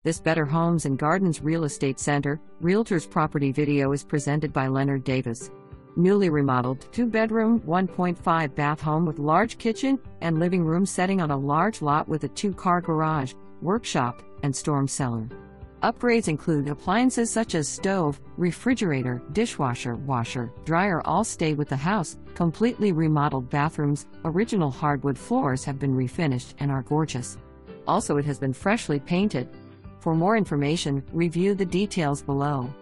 This Better Homes and Gardens Real Estate Center, Realtors property video is presented by Leonard Davis. Newly remodeled 2-bedroom, 1.5 bath home with large kitchen and living room setting on a large lot with a 2-car garage, workshop, and storm cellar. Upgrades include appliances such as stove, refrigerator, dishwasher, washer, dryer all stay with the house, completely remodeled bathrooms, original hardwood floors have been refinished and are gorgeous. Also, it has been freshly painted. For more information, review the details below.